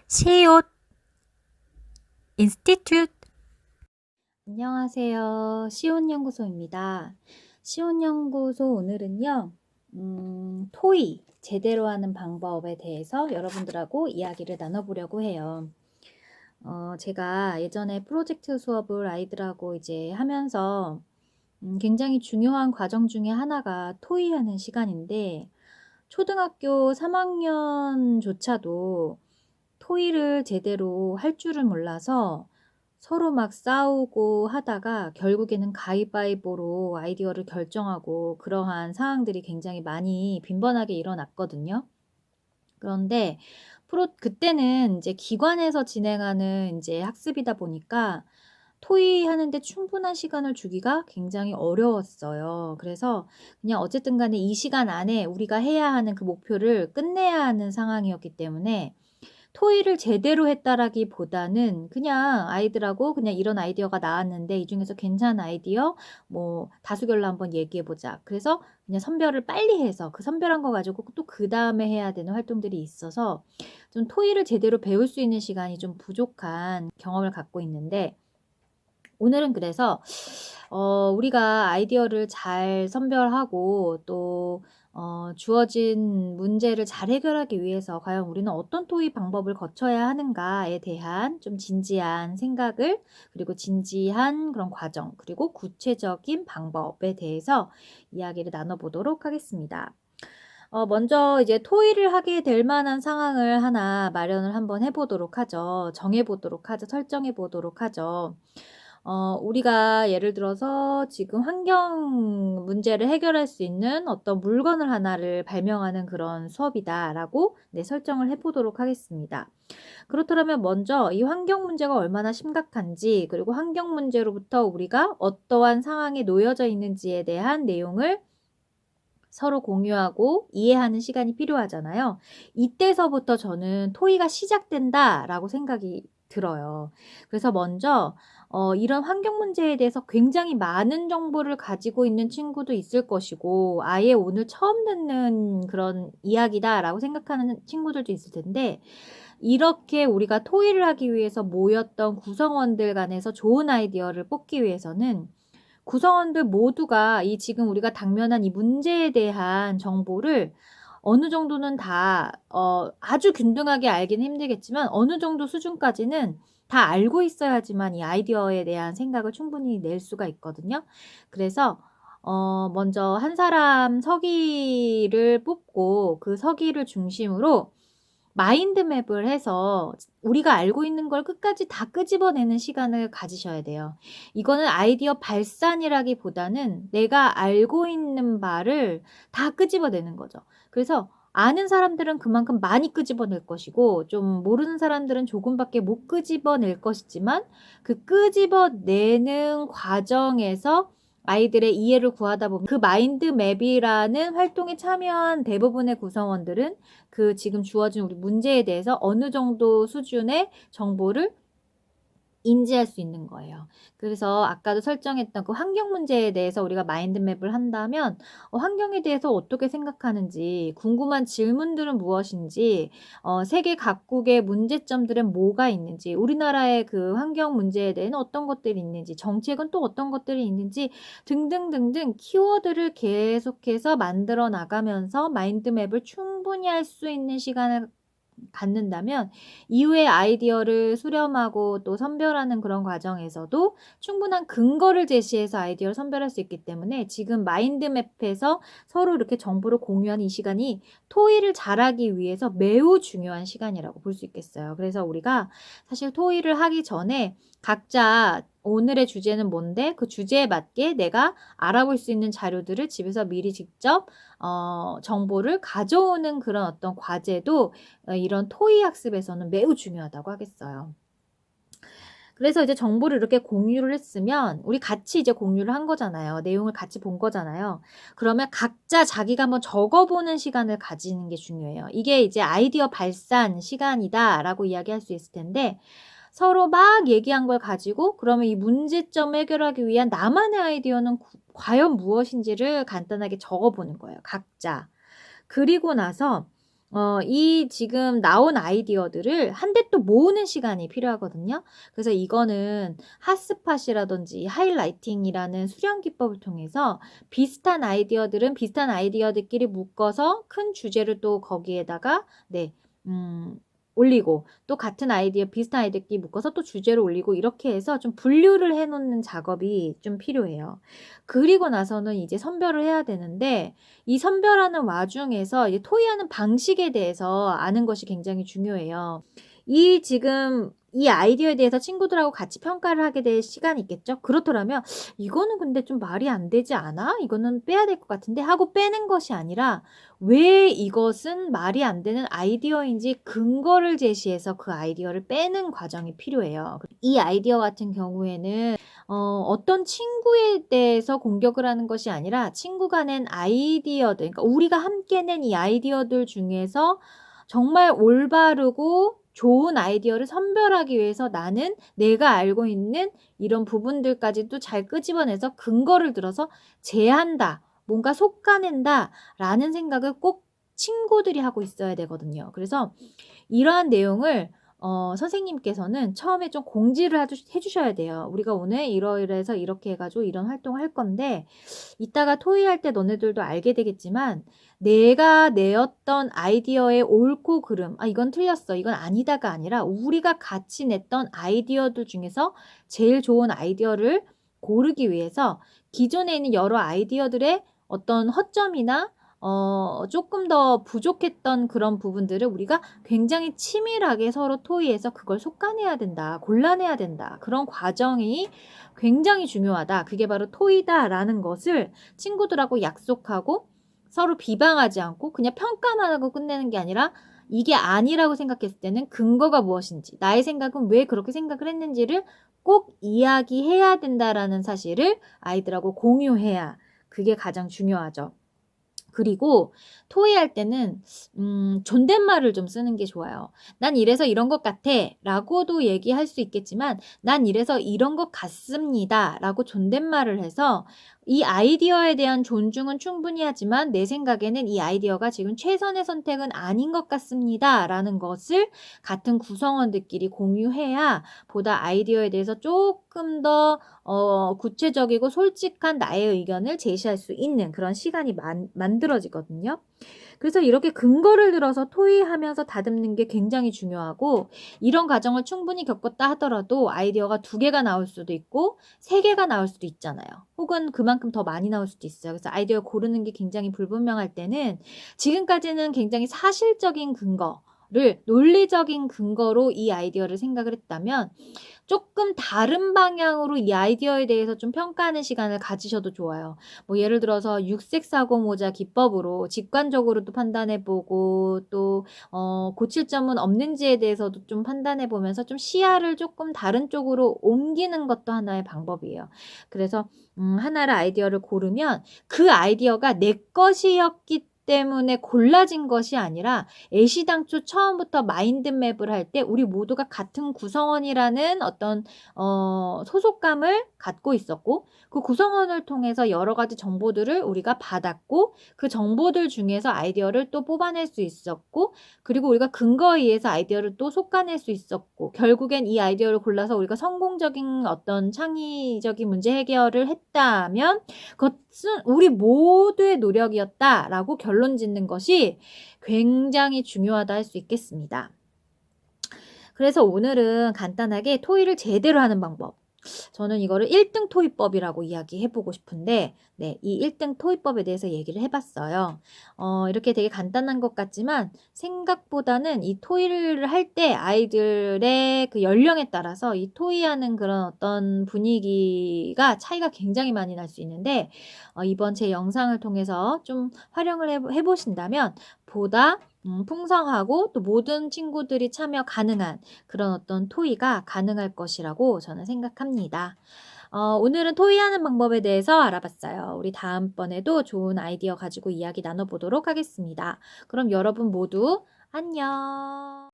시옷 인스티튜트. 안녕하세요. 시온연구소입니다. 시온연구소 오늘은요, 토의 제대로 하는 방법에 대해서 여러분들하고 이야기를 나눠보려고 해요. 제가 예전에 프로젝트 수업을 아이들하고 이제 하면서 굉장히 중요한 과정 중에 하나가 토의하는 시간인데, 초등학교 3학년조차도 토의를 제대로 할 줄을 몰라서 서로 막 싸우고 하다가 결국에는 가위바위보로 아이디어를 결정하고 그러한 상황들이 굉장히 많이 빈번하게 일어났거든요. 그런데 그때는 이제 기관에서 진행하는 이제 학습이다 보니까 토의하는데 충분한 시간을 주기가 굉장히 어려웠어요. 그래서 그냥 어쨌든 간에 이 시간 안에 우리가 해야 하는 그 목표를 끝내야 하는 상황이었기 때문에 토의를 제대로 했다라기보다는 그냥 아이들하고 그냥 이런 아이디어가 나왔는데 이 중에서 괜찮은 아이디어 뭐 다수결로 한번 얘기해 보자. 그래서 그냥 선별을 빨리 해서 그 선별한 거 가지고 또 그다음에 해야 되는 활동들이 있어서 좀 토의를 제대로 배울 수 있는 시간이 좀 부족한 경험을 갖고 있는데, 오늘은 그래서 우리가 아이디어를 잘 선별하고 또 주어진 문제를 잘 해결하기 위해서 과연 우리는 어떤 토의 방법을 거쳐야 하는가에 대한 좀 진지한 생각을, 그리고 진지한 그런 과정, 그리고 구체적인 방법에 대해서 이야기를 나눠보도록 하겠습니다. 먼저 이제 토의를 하게 될 만한 상황을 하나 마련을 한번 해 보도록 하죠. 정해 보도록 하죠. 설정해 보도록 하죠. 우리가 예를 들어서 지금 환경 문제를 해결할 수 있는 어떤 물건을 하나를 발명하는 그런 수업이다라고 설정을 해 보도록 하겠습니다. 그렇다면 먼저 이 환경 문제가 얼마나 심각한지, 그리고 환경 문제로부터 우리가 어떠한 상황에 놓여져 있는지에 대한 내용을 서로 공유하고 이해하는 시간이 필요하잖아요. 이때서부터 저는 토의가 시작된다라고 생각이 들어요. 그래서 먼저 이런 환경 문제에 대해서 굉장히 많은 정보를 가지고 있는 친구도 있을 것이고, 아예 오늘 처음 듣는 그런 이야기다라고 생각하는 친구들도 있을 텐데, 이렇게 우리가 토의를 하기 위해서 모였던 구성원들 간에서 좋은 아이디어를 뽑기 위해서는 구성원들 모두가 이 지금 우리가 당면한 이 문제에 대한 정보를 어느 정도는 다 아주 균등하게 알기는 힘들겠지만 어느 정도 수준까지는 다 알고 있어야지만 이 아이디어에 대한 생각을 충분히 낼 수가 있거든요. 그래서 먼저 한 사람 서기를 뽑고 그 서기를 중심으로 마인드맵을 해서 우리가 알고 있는 걸 끝까지 다 끄집어내는 시간을 가지셔야 돼요. 이거는 아이디어 발산이라기보다는 내가 알고 있는 바를 다 끄집어내는 거죠. 그래서 아는 사람들은 그만큼 많이 끄집어낼 것이고, 좀 모르는 사람들은 조금밖에 못 끄집어낼 것이지만, 그 끄집어내는 과정에서 아이들의 이해를 구하다 보면 그 마인드맵이라는 활동에 참여한 대부분의 구성원들은 그 지금 주어진 우리 문제에 대해서 어느 정도 수준의 정보를 인지할 수 있는 거예요. 그래서 아까도 설정했던 그 환경 문제에 대해서 우리가 마인드맵을 한다면 환경에 대해서 어떻게 생각하는지, 궁금한 질문들은 무엇인지, 세계 각국의 문제점들은 뭐가 있는지, 우리나라의 그 환경 문제에 대한 어떤 것들이 있는지, 정책은 또 어떤 것들이 있는지 등등등등 키워드를 계속해서 만들어 나가면서 마인드맵을 충분히 할 수 있는 시간을 갖는다면 이후에 아이디어를 수렴하고 또 선별하는 그런 과정에서도 충분한 근거를 제시해서 아이디어를 선별할 수 있기 때문에, 지금 마인드맵에서 서로 이렇게 정보를 공유하는 이 시간이 토의를 잘하기 위해서 매우 중요한 시간이라고 볼 수 있겠어요. 그래서 우리가 사실 토의를 하기 전에 각자 오늘의 주제는 뭔데, 그 주제에 맞게 내가 알아볼 수 있는 자료들을 집에서 미리 직접 정보를 가져오는 그런 어떤 과제도 이런 토의 학습에서는 매우 중요하다고 하겠어요. 그래서 이제 정보를 이렇게 공유를 했으면 우리 같이 이제 공유를 한 거잖아요. 내용을 같이 본 거잖아요. 그러면 각자 자기가 한번 적어보는 시간을 가지는 게 중요해요. 이게 이제 아이디어 발산 시간이다라고 이야기할 수 있을 텐데, 서로 막 얘기한 걸 가지고 그러면 이 문제점 해결하기 위한 나만의 아이디어는 과연 무엇인지를 간단하게 적어보는 거예요, 각자. 그리고 나서 이 지금 나온 아이디어들을 한데 또 모으는 시간이 필요하거든요. 그래서 이거는 핫스팟이라든지 하이라이팅이라는 수령 기법을 통해서 비슷한 아이디어들끼리 묶어서 큰 주제를 또 거기에다가 음 올리고, 또 같은 아이디어 비슷한 아이디어끼리 묶어서 또 주제를 올리고, 이렇게 해서 좀 분류를 해 놓는 작업이 좀 필요해요. 그리고 나서는 이제 선별을 해야 되는데, 이 선별하는 와중에서 이제 토의하는 방식에 대해서 아는 것이 굉장히 중요해요. 지금 이 아이디어에 대해서 친구들하고 같이 평가를 하게 될 시간이 있겠죠. 그렇더라면 '이거는 근데 좀 말이 안 되지 않아? 이거는 빼야 될 것 같은데.' 하고 빼는 것이 아니라, 왜 이것은 말이 안 되는 아이디어인지 근거를 제시해서 그 아이디어를 빼는 과정이 필요해요. 이 아이디어 같은 경우에는 어떤 친구에 대해서 공격을 하는 것이 아니라, 친구가 낸 아이디어들, 그러니까 우리가 함께 낸 이 아이디어들 중에서 정말 올바르고 좋은 아이디어를 선별하기 위해서 나는 내가 알고 있는 이런 부분들까지도 잘 끄집어내서 근거를 들어서 제한다, 뭔가 솎아낸다라는 생각을 꼭 친구들이 하고 있어야 되거든요. 그래서 이러한 내용을 선생님께서는 처음에 좀 공지를 해 주셔야 돼요. "우리가 오늘 이러이러해서 이렇게 해 가지고 이런 활동을 할 건데, 이따가 토의할 때 너네들도 알게 되겠지만, 내가 내었던 아이디어의 옳고 그름, '아 이건 틀렸어. 이건 아니다.'가 아니라 우리가 같이 냈던 아이디어들 중에서 제일 좋은 아이디어를 고르기 위해서 기존에 있는 여러 아이디어들의 어떤 허점이나 쪼끔 더 부족했던 그런 부분들을 우리가 굉장히 치밀하게 서로 토의해서 그걸 솎아내야 된다. 골라내야 된다. 그런 과정이 굉장히 중요하다. 그게 바로 토의다라는 것을 친구들하고 약속하고, 서로 비방하지 않고 그냥 평가만 하고 끝내는 게 아니라, 이게 아니라고 생각했을 때는 근거가 무엇인지, 나의 생각은 왜 그렇게 생각을 했는지를 꼭 이야기해야 된다라는 사실을 아이들하고 공유해야, 그게 가장 중요하죠. 그리고 토의할 때는 존댓말을 좀 쓰는 게 좋아요. "난 이래서 이런 것 같아." 라고도 얘기할 수 있겠지만, "난 이래서 이런 것 같습니다." 라고 존댓말을 해서, 이 아이디어에 대한 존중은 충분히 하지만 내 생각에는 이 아이디어가 지금 최선의 선택은 아닌 것 같습니다. 라는 것을 같은 구성원들끼리 공유해야 보다 아이디어에 대해서 조금 더 구체적이고 솔직한 나의 의견을 제시할 수 있는 그런 시간이 만들어지거든요. 그래서 이렇게 근거를 들어서 토의하면서 다듬는 게 굉장히 중요하고, 이런 과정을 충분히 겪었다 하더라도 아이디어가 2개가 나올 수도 있고 3개가 나올 수도 있잖아요. 혹은 그만큼 더 많이 나올 수도 있어요. 그래서 아이디어 고르는 게 굉장히 불분명할 때는, 지금까지는 굉장히 사실적인 근거를, 논리적인 근거로 이 아이디어를 생각을 했다면, 조금 다른 방향으로 이 아이디어에 대해서 좀 평가하는 시간을 가지셔도 좋아요. 뭐 예를 들어서 육색 사고 모자 기법으로 직관적으로도 판단해 보고, 또 고칠 점은 없는지에 대해서도 좀 판단해 보면서 좀 시야를 조금 다른 쪽으로 옮기는 것도 하나의 방법이에요. 그래서 하나를 아이디어를 고르면 그 아이디어가 내 것이었기 때문에 골라진 것이 아니라, 애시당초 처음부터 마인드맵을 할 때 우리 모두가 같은 구성원이라는 어떤 소속감을 갖고 있었고, 그 구성원을 통해서 여러 가지 정보들을 우리가 받았고, 그 정보들 중에서 아이디어를 또 뽑아낼 수 있었고, 그리고 우리가 근거에 의해서 아이디어를 또 솎아낼 수 있었고, 결국엔 이 아이디어를 골라서 우리가 성공적인 어떤 창의적인 문제 해결을 했다면, 그것은 우리 모두의 노력이었다라고 결론 짓는 것이 굉장히 중요하다 할 수 있겠습니다. 그래서 오늘은 간단하게 토의를 제대로 하는 방법, 저는 이거를 1등 토의법이라고 이야기해 보고 싶은데, 이 1등 토의법에 대해서 얘기를 해 봤어요. 이렇게 되게 간단한 것 같지만, 생각보다는 이 토의를 할 때 아이들의 그 연령에 따라서 이 토의하는 그런 어떤 분위기가 차이가 굉장히 많이 날 수 있는데, 이번 제 영상을 통해서 좀 활용을 해 보신다면 보다 풍성하고, 또 모든 친구들이 참여 가능한 그런 어떤 토의가 가능할 것이라고 저는 생각합니다. 오늘은 토의하는 방법에 대해서 알아봤어요. 우리 다음번에도 좋은 아이디어 가지고 이야기 나눠보도록 하겠습니다. 그럼 여러분 모두 안녕.